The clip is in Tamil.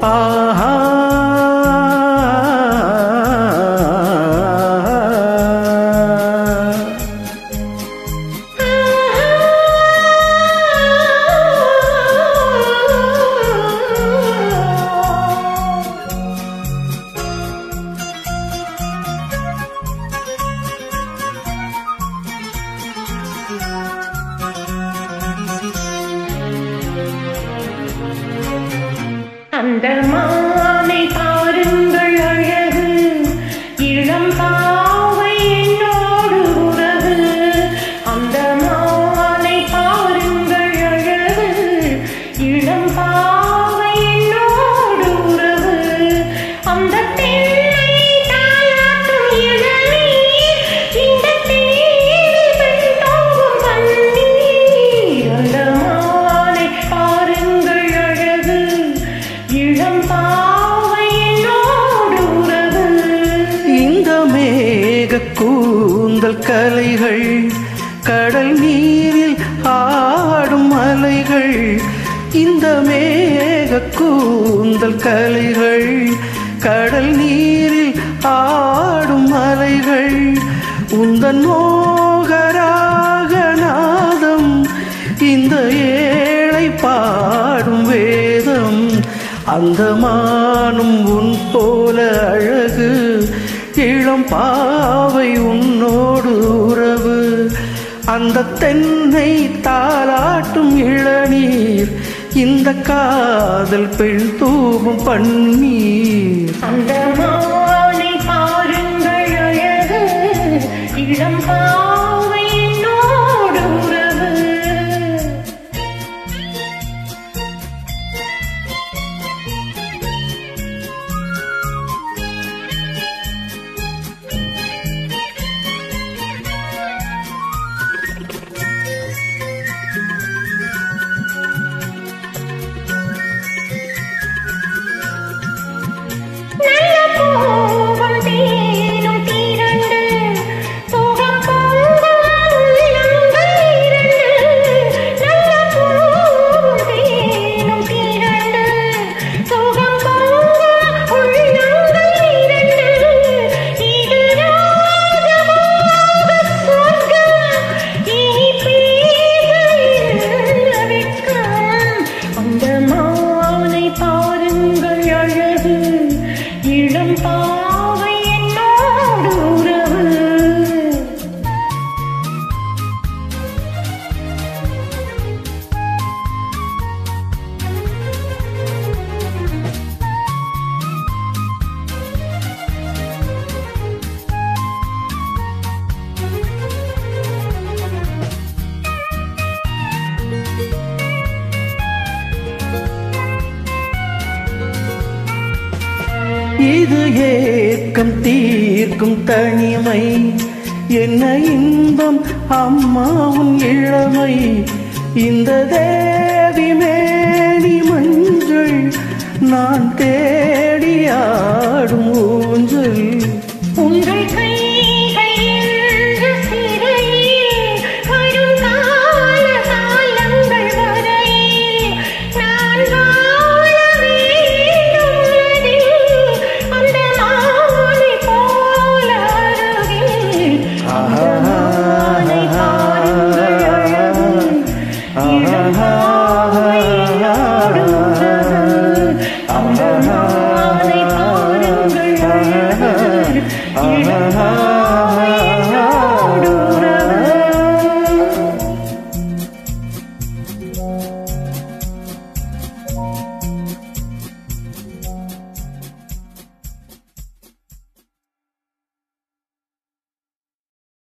ஆஹா அந்த மானை பாருங்கள் அழகு, இளம் பாவை என்னோடு உறவு. அந்த மானை பாருங்கள் அழகு, இளம் பாவை என்னோடு உறவு. அந்த தென்னை தாலாட்டும் இளநீர், இந்த தேனில் வெண்தோவும் பன்னீர். அந்த மானை பாருங்கள் அழகு, இளம் பாவை என்னோடு உறவு. இந்த மேக கூந்தல் கலைகள், கடல் நீரில் ஆடும் அலைகள். இந்த மேக கூந்தல் கலைகள், கடல் நீரில் ஆடும் அலைகள். உந்தன் மோகராக நாதம், இந்த ஏழை பாடும் வேதம். அந்த மானும் உன் போல அழகு, இளம் பாவை உன்னோடு உறவு. அந்த தென்னை தாலாட்டும் இளநீர், இந்த காதல் பெண் தூவும் பன்னீர். அந்த மானை பாருங்கள் அழகு, இளம் பாவை என்னோடு உறவு. நல்ல பூவும் தேனும் திரண்டு, சுகம் பொங்கும் உள்ளங்கள் இரண்டு. நல்ல பூவும் தேனும் திரண்டு, சுகம் பொங்கும் உள்ளங்கள் இரண்டு. இது ராஜபோக சொர்க்கம், இனி பேச வெட்கம். அந்த மானை பாருங்கள் அழகு, இளம் பாவை என்னோடு உறவு. இது ஏக்கம் தீர்க்கும் தனிமை, என்ன இன்பம் அம்மாவும் இளமை. இந்த தேவி மேனி மஞ்சள், நான் தேடி ஆடும் ஊஞ்சல். உங்கள் கைகள் என்று சிறையில், வரும் கால காலங்கள் வரையில் நான் வாழ வேண்டும் அதில். அந்த மானை போல அருகில், அந்த மானை பாருங்கள் அழகு, இளம் பாவை என்னோடு உறவு. அந்த